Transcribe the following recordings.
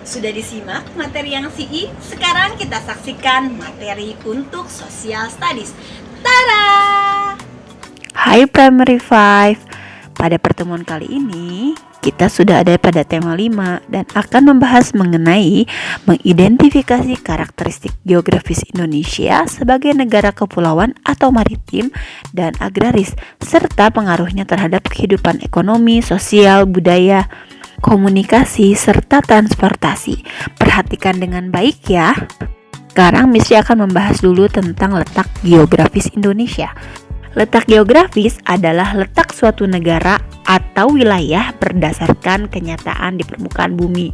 Sudah disimak materi yang CI? Sekarang kita saksikan materi untuk Social Studies. Tada! Hai Primary 5. Pada pertemuan kali ini, kita sudah ada pada tema 5 dan akan membahas mengenai mengidentifikasi karakteristik geografis Indonesia sebagai negara kepulauan atau maritim dan agraris, serta pengaruhnya terhadap kehidupan ekonomi, sosial, budaya, komunikasi, serta transportasi. Perhatikan dengan baik ya. Sekarang Misri akan membahas dulu tentang letak geografis Indonesia. Letak geografis adalah letak suatu negara atau wilayah berdasarkan kenyataan di permukaan bumi.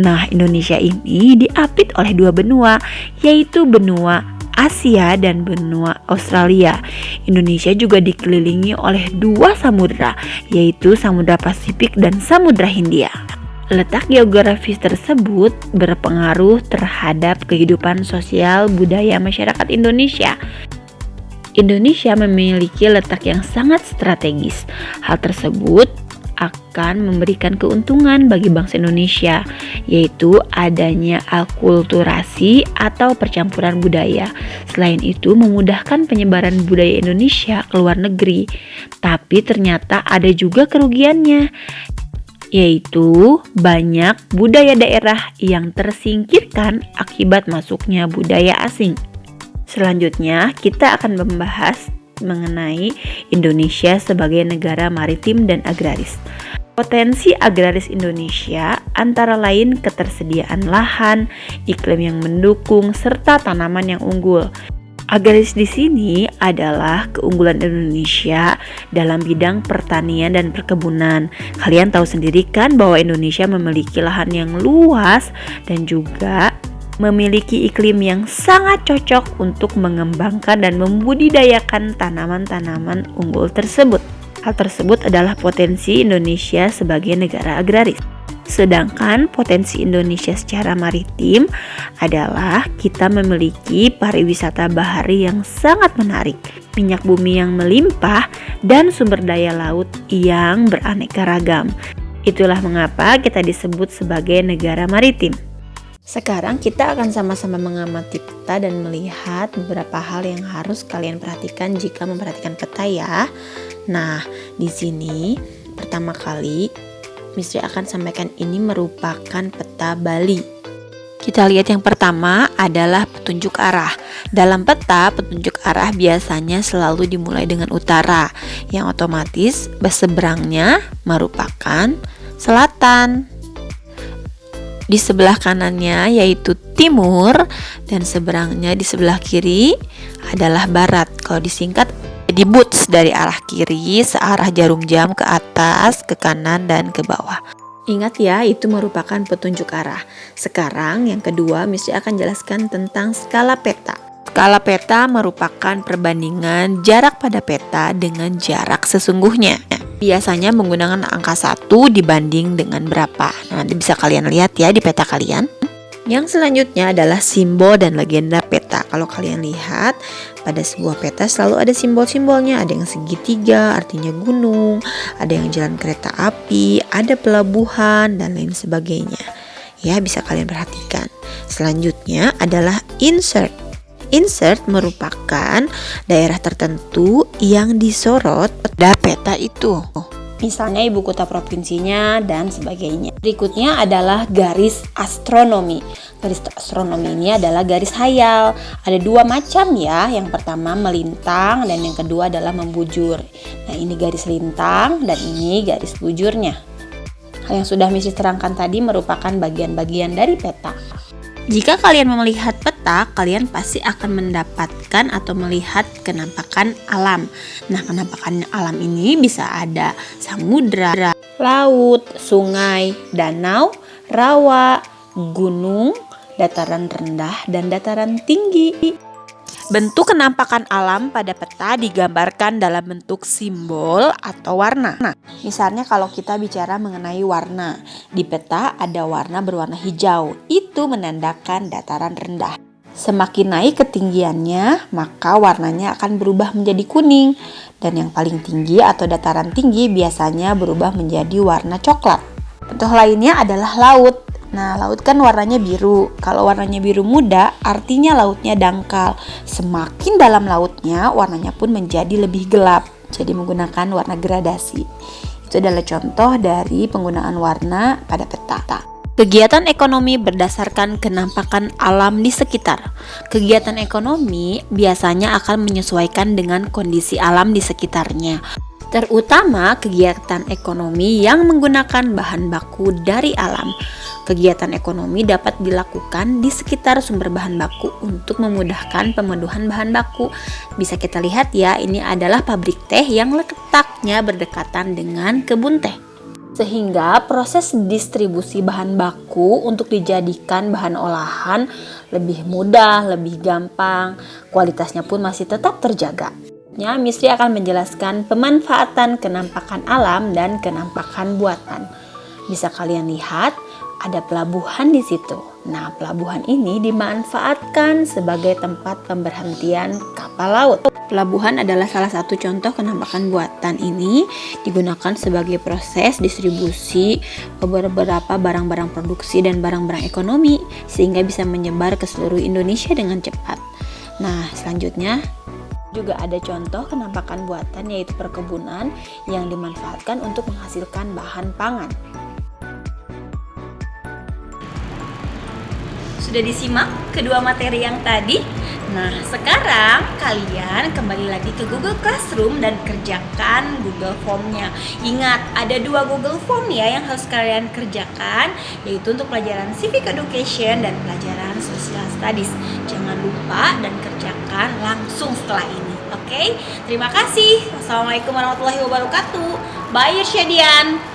Nah, Indonesia ini diapit oleh dua benua, yaitu benua Asia dan benua Australia. Indonesia juga dikelilingi oleh dua samudra, yaitu Samudra Pasifik dan Samudra Hindia. Letak geografis tersebut berpengaruh terhadap kehidupan sosial budaya masyarakat Indonesia. Indonesia memiliki letak yang sangat strategis. Hal tersebut akan memberikan keuntungan bagi bangsa Indonesia, yaitu adanya akulturasi atau percampuran budaya. Selain itu, memudahkan penyebaran budaya Indonesia ke luar negeri. Tapi ternyata ada juga kerugiannya, yaitu banyak budaya daerah yang tersingkirkan akibat masuknya budaya asing. Selanjutnya, kita akan membahas mengenai Indonesia sebagai negara maritim dan agraris. Potensi agraris Indonesia antara lain ketersediaan lahan, iklim yang mendukung, serta tanaman yang unggul. Agraris di sini adalah keunggulan Indonesia dalam bidang pertanian dan perkebunan. Kalian tahu sendiri kan bahwa Indonesia memiliki lahan yang luas dan juga memiliki iklim yang sangat cocok untuk mengembangkan dan membudidayakan tanaman-tanaman unggul tersebut. Hal tersebut adalah potensi Indonesia sebagai negara agraris. Sedangkan potensi Indonesia secara maritim adalah kita memiliki pariwisata bahari yang sangat menarik, minyak bumi yang melimpah, dan sumber daya laut yang beraneka ragam. Itulah mengapa kita disebut sebagai negara maritim. Sekarang kita akan sama-sama mengamati peta dan melihat beberapa hal yang harus kalian perhatikan jika memperhatikan peta ya. Nah, di sini pertama kali Misri akan sampaikan ini merupakan peta Bali. Kita lihat yang pertama adalah petunjuk arah. Dalam peta, petunjuk arah biasanya selalu dimulai dengan utara, yang otomatis seberangnya merupakan selatan. Di sebelah kanannya yaitu timur dan seberangnya di sebelah kiri adalah barat. Kalau disingkat jadi boots, dari arah kiri searah jarum jam ke atas, ke kanan dan ke bawah. Ingat ya, itu merupakan petunjuk arah. Sekarang yang kedua, Misri akan jelaskan tentang skala peta. Skala peta merupakan perbandingan jarak pada peta dengan jarak sesungguhnya. Biasanya menggunakan angka 1 dibanding dengan berapa. Nah, nanti bisa kalian lihat ya di peta kalian. Yang selanjutnya adalah simbol dan legenda peta. Kalau kalian lihat, pada sebuah peta selalu ada simbol-simbolnya. Ada yang segitiga, artinya gunung, ada yang jalan kereta api, ada pelabuhan, dan lain sebagainya. Ya, bisa kalian perhatikan. Selanjutnya adalah insert. Insert merupakan daerah tertentu yang disorot pada peta itu. Misalnya ibu kota provinsinya dan sebagainya. Berikutnya adalah garis astronomi. Garis astronomi ini adalah garis hayal. Ada dua macam ya. Yang pertama melintang dan yang kedua adalah membujur. Nah, ini garis lintang dan ini garis bujurnya. Hal yang sudah Misri terangkan tadi merupakan bagian-bagian dari peta. Jika kalian melihat peta, kalian pasti akan mendapatkan atau melihat kenampakan alam. Nah, kenampakan alam ini bisa ada samudra, laut, sungai, danau, rawa, gunung, dataran rendah, dan dataran tinggi. Bentuk kenampakan alam pada peta digambarkan dalam bentuk simbol atau warna. Nah, misalnya kalau kita bicara mengenai warna, di peta ada warna berwarna hijau. Itu menandakan dataran rendah. Semakin naik ketinggiannya, maka warnanya akan berubah menjadi kuning. Dan yang paling tinggi atau dataran tinggi biasanya berubah menjadi warna coklat. Contoh lainnya adalah laut. Nah, laut kan warnanya biru. Kalau warnanya biru muda, artinya lautnya dangkal. Semakin dalam lautnya, warnanya pun menjadi lebih gelap. Jadi menggunakan warna gradasi. Itu adalah contoh dari penggunaan warna pada peta. Kegiatan ekonomi berdasarkan kenampakan alam di sekitar. Kegiatan ekonomi biasanya akan menyesuaikan dengan kondisi alam di sekitarnya, terutama kegiatan ekonomi yang menggunakan bahan baku dari alam. Kegiatan ekonomi dapat dilakukan di sekitar sumber bahan baku untuk memudahkan pemenuhan bahan baku. Bisa kita lihat ya, ini adalah pabrik teh yang letaknya berdekatan dengan kebun teh. Sehingga proses distribusi bahan baku untuk dijadikan bahan olahan lebih mudah, lebih gampang, kualitasnya pun masih tetap terjaga. Misri akan menjelaskan pemanfaatan kenampakan alam dan kenampakan buatan. Bisa kalian lihat, ada pelabuhan di situ. Nah, pelabuhan ini dimanfaatkan sebagai tempat pemberhentian kapal laut. Pelabuhan adalah salah satu contoh kenampakan buatan. Ini digunakan sebagai proses distribusi beberapa barang-barang produksi dan barang-barang ekonomi sehingga bisa menyebar ke seluruh Indonesia dengan cepat. Nah, selanjutnya juga ada contoh kenampakan buatan, yaitu perkebunan yang dimanfaatkan untuk menghasilkan bahan pangan. Sudah disimak kedua materi yang tadi? Nah, sekarang kalian kembali lagi ke Google Classroom dan kerjakan Google Form-nya. Ingat, ada 2 Google Form ya yang harus kalian kerjakan, yaitu untuk pelajaran Civic Education dan pelajaran Social Studies. Jangan lupa dan kerjakan langsung setelah ini. Oke? Terima kasih. Wassalamualaikum warahmatullahi wabarakatuh. Bye Irsyadian.